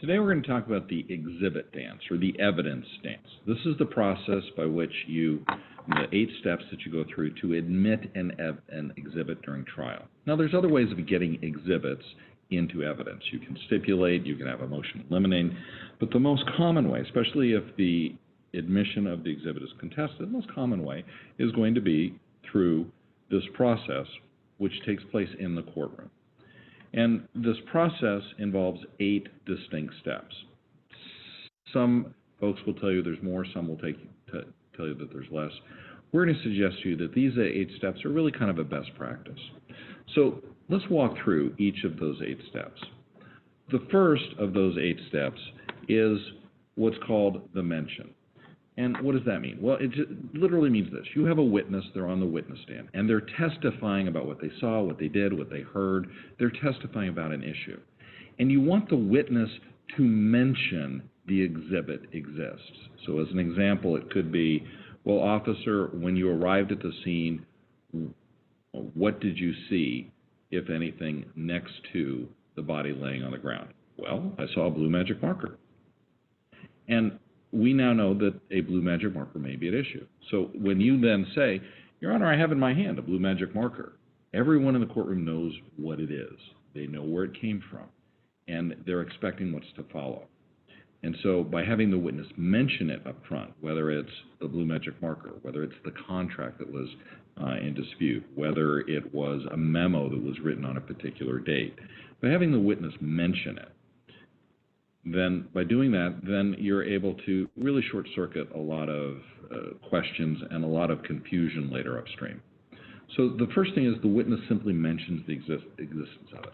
Today we're going to talk about the exhibit dance, or the evidence dance. This is the process by which the 8 steps that you go through to admit an exhibit during trial. Now there's other ways of getting exhibits into evidence. You can stipulate, you can have a motion eliminating, but the most common way, especially if the admission of the exhibit is contested, the most common way is going to be through this process, which takes place in the courtroom. And this process involves 8 distinct steps. Some folks will tell you there's more, some will tell you that there's less. We're going to suggest to you that these 8 steps are really kind of a best practice. So let's walk through each of those 8 steps. The first of those 8 steps is what's called the mention. And what does that mean? Well, it literally means this. You have a witness, they're on the witness stand, and they're testifying about what they saw, what they did, what they heard. They're testifying about an issue. And you want the witness to mention the exhibit exists. So as an example, it could be, well, officer, when you arrived at the scene, what did you see, if anything, next to the body laying on the ground? Well, I saw a blue magic marker. And we now know that a blue magic marker may be at issue. So when you then say, Your Honor, I have in my hand a blue magic marker, everyone in the courtroom knows what it is. They know where it came from, and they're expecting what's to follow. And so by having the witness mention it up front, whether it's the blue magic marker, whether it's the contract that was in dispute, whether it was a memo that was written on a particular date, by having the witness mention it, then by doing that, then you're able to really short-circuit a lot of questions and a lot of confusion later upstream. So the first thing is the witness simply mentions the existence of it.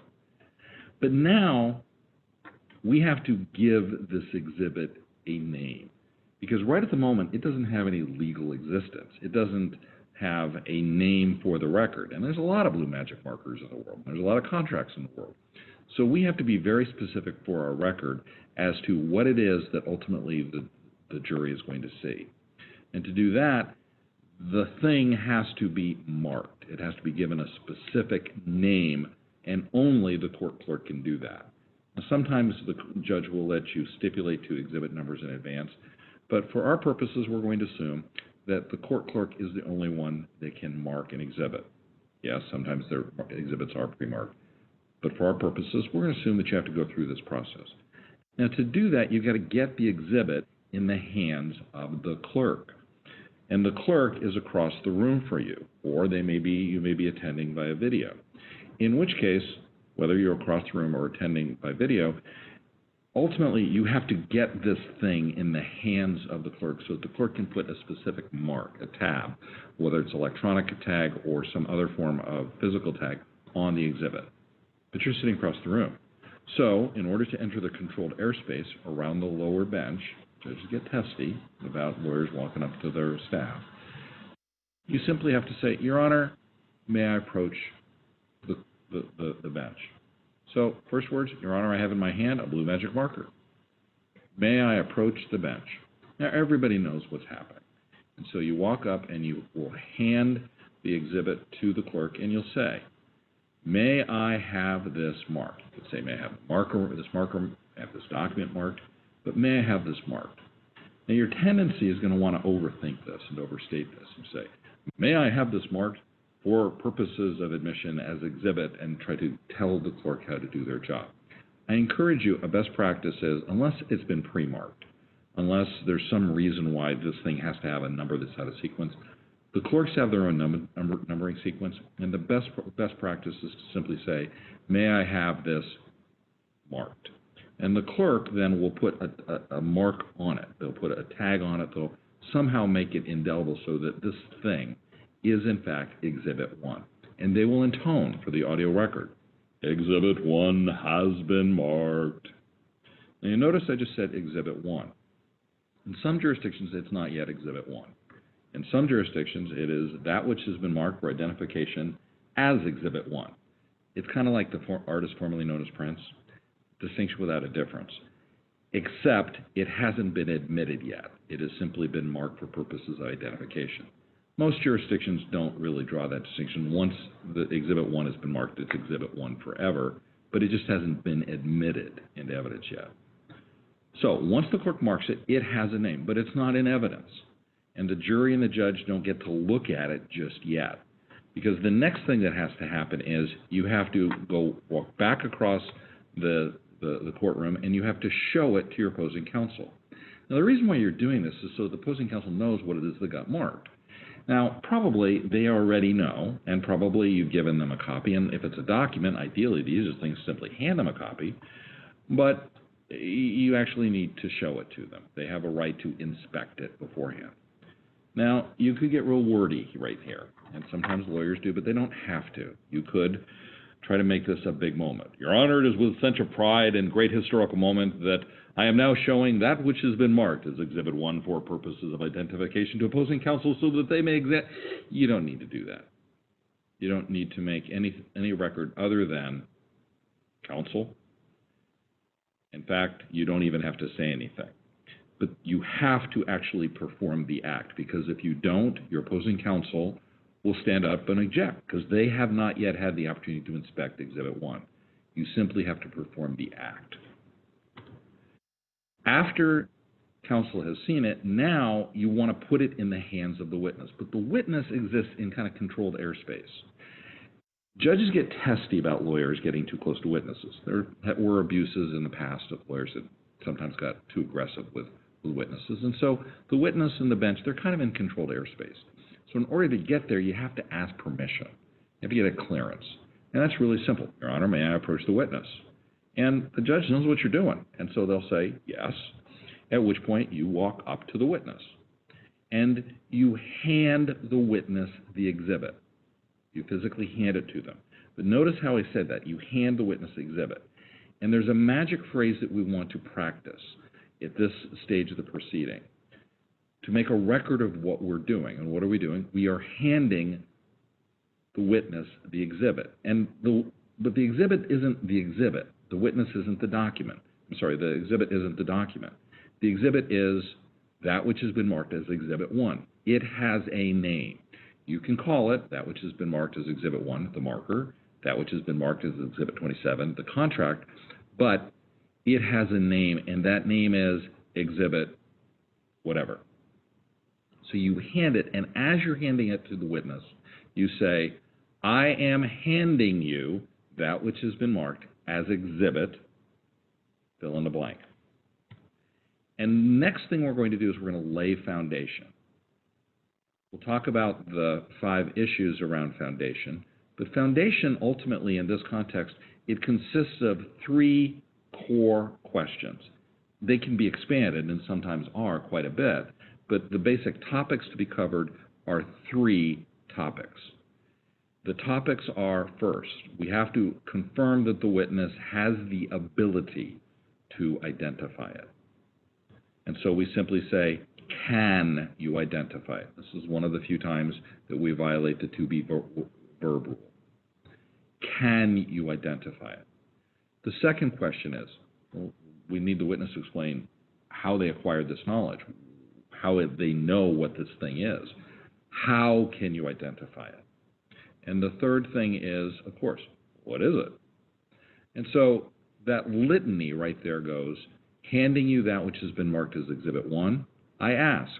But now we have to give this exhibit a name, because right at the moment it doesn't have any legal existence. It doesn't have a name for the record. And there's a lot of blue magic markers in the world. There's a lot of contracts in the world. So we have to be very specific for our record as to what it is that ultimately the jury is going to see. And to do that, the thing has to be marked. It has to be given a specific name, and only the court clerk can do that. Now, sometimes the judge will let you stipulate to exhibit numbers in advance, but for our purposes, we're going to assume that the court clerk is the only one that can mark an exhibit. Yes, sometimes their exhibits are pre-marked. But for our purposes, we're going to assume that you have to go through this process. Now, to do that, you've got to get the exhibit in the hands of the clerk. And the clerk is across the room for you, or you may be attending via video. In which case, whether you're across the room or attending by video, ultimately you have to get this thing in the hands of the clerk so that the clerk can put a specific mark, a tab, whether it's electronic tag or some other form of physical tag, on the exhibit. But you're sitting across the room. So in order to enter the controlled airspace around the lower bench, judges get testy about lawyers walking up to their staff, you simply have to say, Your Honor, may I approach the bench? So first words, Your Honor, I have in my hand a blue magic marker. May I approach the bench? Now everybody knows what's happening. And so you walk up and you will hand the exhibit to the clerk and you'll say, May I have this marked? You could say, may I have this marker, may I have this document marked, but may I have this marked? Now your tendency is going to want to overthink this and overstate this and say, may I have this marked for purposes of admission as exhibit, and try to tell the clerk how to do their job. I encourage you, a best practice is, unless it's been pre-marked, unless there's some reason why this thing has to have a number that's out of sequence, the clerks have their own numbering sequence, and the best practice is to simply say, may I have this marked? And the clerk then will put a mark on it. They'll put a tag on it. They'll somehow make it indelible so that this thing is in fact Exhibit 1. And they will intone for the audio record, Exhibit 1 has been marked. Now you notice I just said Exhibit 1. In some jurisdictions, it's not yet Exhibit 1. In some jurisdictions, it is that which has been marked for identification as Exhibit 1. It's kind of like the artist formerly known as Prince, distinction without a difference, except it hasn't been admitted yet. It has simply been marked for purposes of identification. Most jurisdictions don't really draw that distinction. Once the Exhibit 1 has been marked, it's Exhibit 1 forever, but it just hasn't been admitted into evidence yet. So once the clerk marks it, it has a name, but it's not in evidence. And the jury and the judge don't get to look at it just yet. Because the next thing that has to happen is you have to walk back across the courtroom and you have to show it to your opposing counsel. Now, the reason why you're doing this is so the opposing counsel knows what it is that got marked. Now, probably they already know, and probably you've given them a copy, and if it's a document, ideally the easiest thing is simply hand them a copy, but you actually need to show it to them. They have a right to inspect it beforehand. Now, you could get real wordy right here, and sometimes lawyers do, but they don't have to. You could try to make this a big moment. Your Honor, it is with sense of pride and great historical moment that I am now showing that which has been marked as Exhibit 1 for purposes of identification to opposing counsel so that they may examine. You don't need to do that. You don't need to make any record other than counsel. In fact, you don't even have to say anything. But you have to actually perform the act, because if you don't, your opposing counsel will stand up and object, because they have not yet had the opportunity to inspect Exhibit 1. You simply have to perform the act. After counsel has seen it, now you want to put it in the hands of the witness. But the witness exists in kind of controlled airspace. Judges get testy about lawyers getting too close to witnesses. There were abuses in the past of lawyers that sometimes got too aggressive with witnesses. And so the witness and the bench, they're kind of in controlled airspace. So in order to get there, you have to ask permission. You have to get a clearance. And that's really simple. Your Honor, may I approach the witness? And the judge knows what you're doing. And so they'll say yes, at which point you walk up to the witness. And you hand the witness the exhibit. You physically hand it to them. But notice how I said that. You hand the witness the exhibit. And there's a magic phrase that we want to practice at this stage of the proceeding to make a record of what we're doing. And what are we doing? We are handing the witness the exhibit. But the exhibit isn't the exhibit. The witness isn't the document. I'm sorry, the exhibit isn't the document. The exhibit is that which has been marked as Exhibit 1. It has a name. You can call it that which has been marked as Exhibit 1, the marker, that which has been marked as Exhibit 27, the contract, but it has a name, and that name is Exhibit whatever. So you hand it, and as you're handing it to the witness, you say, I am handing you that which has been marked as Exhibit, fill in the blank. And next thing we're going to do is we're going to lay foundation. We'll talk about the 5 issues around foundation. But foundation, ultimately, in this context, it consists of 3 core questions. They can be expanded, and sometimes are quite a bit, but the basic topics to be covered are 3 topics. The topics are, first, we have to confirm that the witness has the ability to identify it. And so we simply say, can you identify it? This is one of the few times that we violate the to be verb rule. Can you identify it? The second question is, well, we need the witness to explain how they acquired this knowledge, how they know what this thing is. How can you identify it? And the third thing is, of course, what is it? And so that litany right there goes, handing you that which has been marked as Exhibit 1, I ask,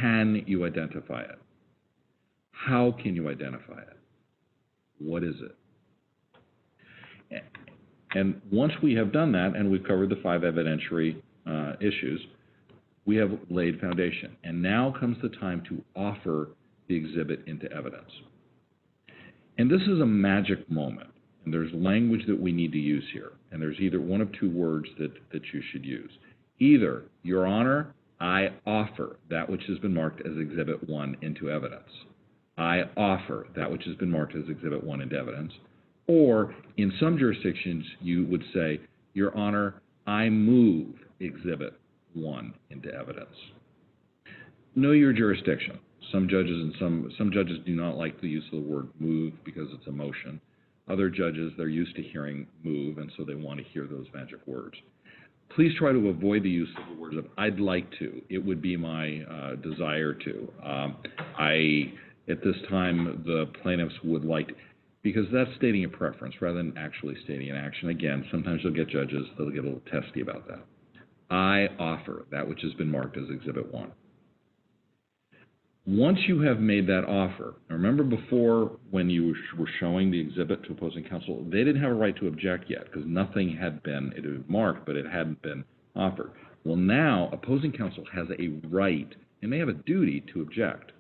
can you identify it? How can you identify it? What is it? And once we have done that, and we've covered the 5 evidentiary issues, we have laid foundation. And now comes the time to offer the exhibit into evidence. And this is a magic moment. And there's language that we need to use here. And there's either one of 2 words that you should use. Either, Your Honor, I offer that which has been marked as Exhibit 1 into evidence. I offer that which has been marked as Exhibit 1 into evidence. Or, in some jurisdictions, you would say, Your Honor, I move Exhibit 1 into evidence. Know your jurisdiction. Some judges do not like the use of the word move because it's a motion. Other judges, they're used to hearing move, and so they want to hear those magic words. Please try to avoid the use of the words of I'd like to. It would be my desire to. At this time, the plaintiffs would like to, because that's stating a preference rather than actually stating an action. Again, sometimes you'll get judges that'll get a little testy about that. I offer that which has been marked as Exhibit 1. Once you have made that offer, remember before when you were showing the exhibit to opposing counsel, they didn't have a right to object yet because nothing had been, it had been marked, but it hadn't been offered. Well, now opposing counsel has a right and they have a duty to object.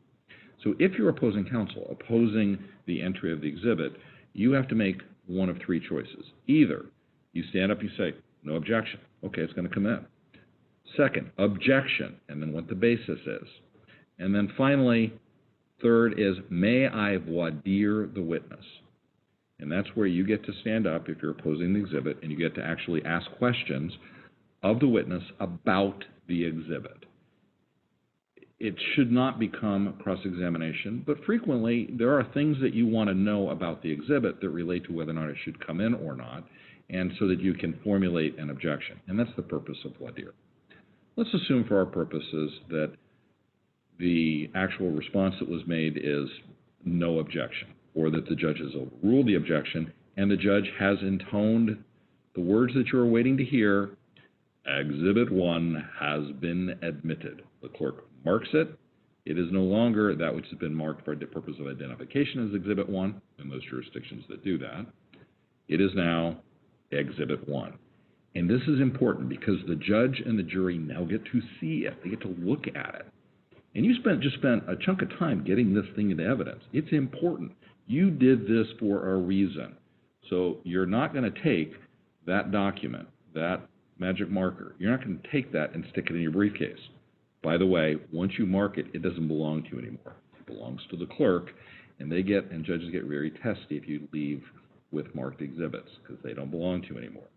So if you're opposing counsel, opposing the entry of the exhibit, you have to make one of three choices. Either you stand up, you say, no objection. Okay, it's going to come in. Second, objection, and then what the basis is. And then finally, third is, may I voir dire the witness? And that's where you get to stand up if you're opposing the exhibit, and you get to actually ask questions of the witness about the exhibit. It should not become cross-examination, but frequently there are things that you want to know about the exhibit that relate to whether or not it should come in or not, and so that you can formulate an objection. And that's the purpose of voir dire. Let's assume for our purposes that the actual response that was made is no objection, or that the judge has overruled the objection, and the judge has intoned the words that you're waiting to hear, Exhibit 1 has been admitted. The clerk marks it. It is no longer that which has been marked for the purpose of identification as Exhibit 1, in those jurisdictions that do that. It is now Exhibit 1. And this is important because the judge and the jury now get to see it. They get to look at it. And you just spent a chunk of time getting this thing into evidence. It's important. You did this for a reason. So you're not going to take that document, that magic marker, you're not going to take that and stick it in your briefcase. By the way, once you mark it, it doesn't belong to you anymore. It belongs to the clerk, and judges get very testy if you leave with marked exhibits because they don't belong to you anymore.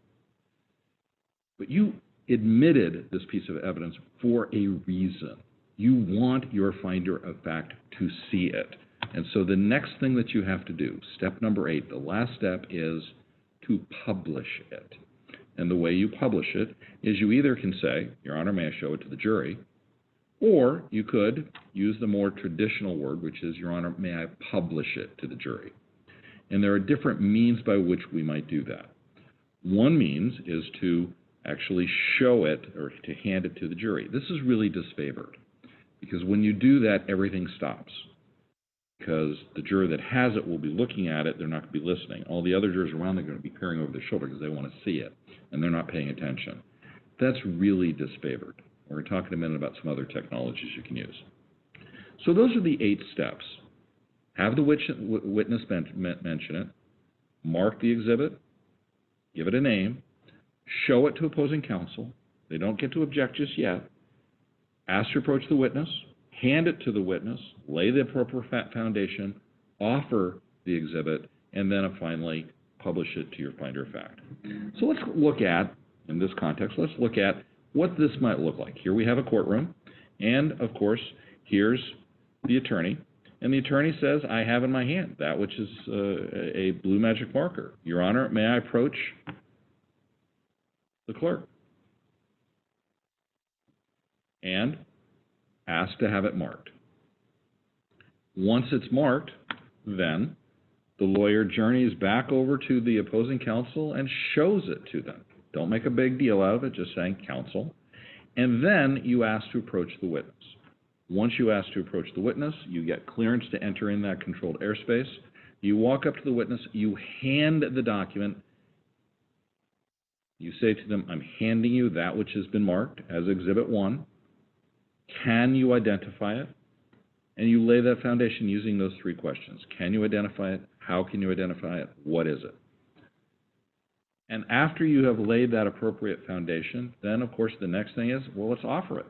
But you admitted this piece of evidence for a reason. You want your finder of fact to see it. And so the next thing that you have to do, step number 8, the last step, is to publish it. And the way you publish it is you either can say, Your Honor, may I show it to the jury? Or you could use the more traditional word, which is, Your Honor, may I publish it to the jury? And there are different means by which we might do that. One means is to actually show it or to hand it to the jury. This is really disfavored because when you do that, everything stops. Because the juror that has it will be looking at it, they're not going to be listening. All the other jurors around, they're going to be peering over their shoulder because they want to see it, and they're not paying attention. That's really disfavored. We're going to talk in a minute about some other technologies you can use. So those are the 8 steps. Have the witness mention it, mark the exhibit, give it a name, show it to opposing counsel. They don't get to object just yet. Ask to approach the witness, hand it to the witness, lay the appropriate foundation, offer the exhibit, and then finally publish it to your finder of fact. So let's look at, in this context, let's look at what this might look like. Here we have a courtroom, and of course, here's the attorney. And the attorney says, I have in my hand that which is a blue magic marker. Your Honor, may I approach the clerk and ask to have it marked. Once it's marked, then the lawyer journeys back over to the opposing counsel and shows it to them. Don't make a big deal out of it, just saying counsel. And then you ask to approach the witness. Once you ask to approach the witness, you get clearance to enter in that controlled airspace. You walk up to the witness, you hand the document. You say to them, I'm handing you that which has been marked as Exhibit 1. Can you identify it? And you lay that foundation using those 3 questions. Can you identify it? How can you identify it? What is it? And after you have laid that appropriate foundation, then, of course, the next thing is, well, let's offer it.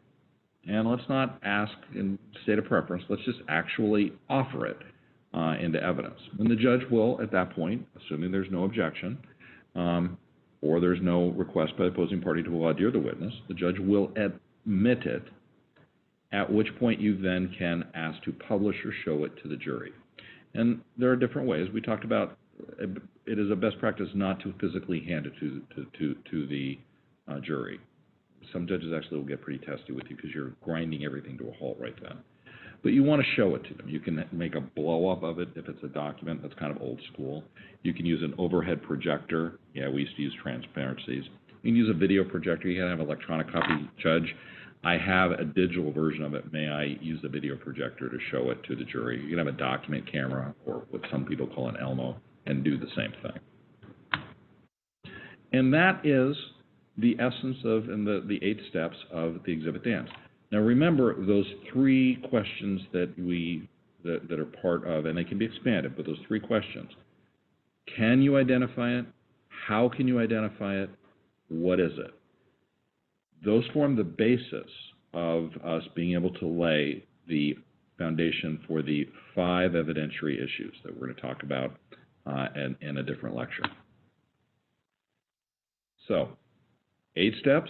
And let's not ask in state of preference. Let's just actually offer it into evidence. And the judge will, at that point, assuming there's no objection, or there's no request by the opposing party to voir dire the witness, the judge will admit it, at which point you then can ask to publish or show it to the jury. And there are different ways. We talked about it is a best practice not to physically hand it to the jury. Some judges actually will get pretty testy with you because you're grinding everything to a halt right then. But you want to show it to them. You can make a blow-up of it if it's a document. That's kind of old school. You can use an overhead projector. Yeah, we used to use transparencies. You can use a video projector. You can have an electronic copy. Judge, I have a digital version of it. May I use the video projector to show it to the jury? You can have a document camera, or what some people call an Elmo, and do the same thing. And that is the essence of, and the 8 steps of the exhibit dance. Now remember those 3 questions that are part of, and they can be expanded, but those 3 questions. Can you identify it? How can you identify it? What is it? Those form the basis of us being able to lay the foundation for the 5 evidentiary issues that we're going to talk about in a different lecture. So, 8 steps: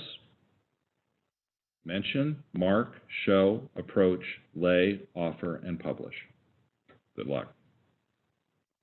mention, mark, show, approach, lay, offer, and publish. Good luck.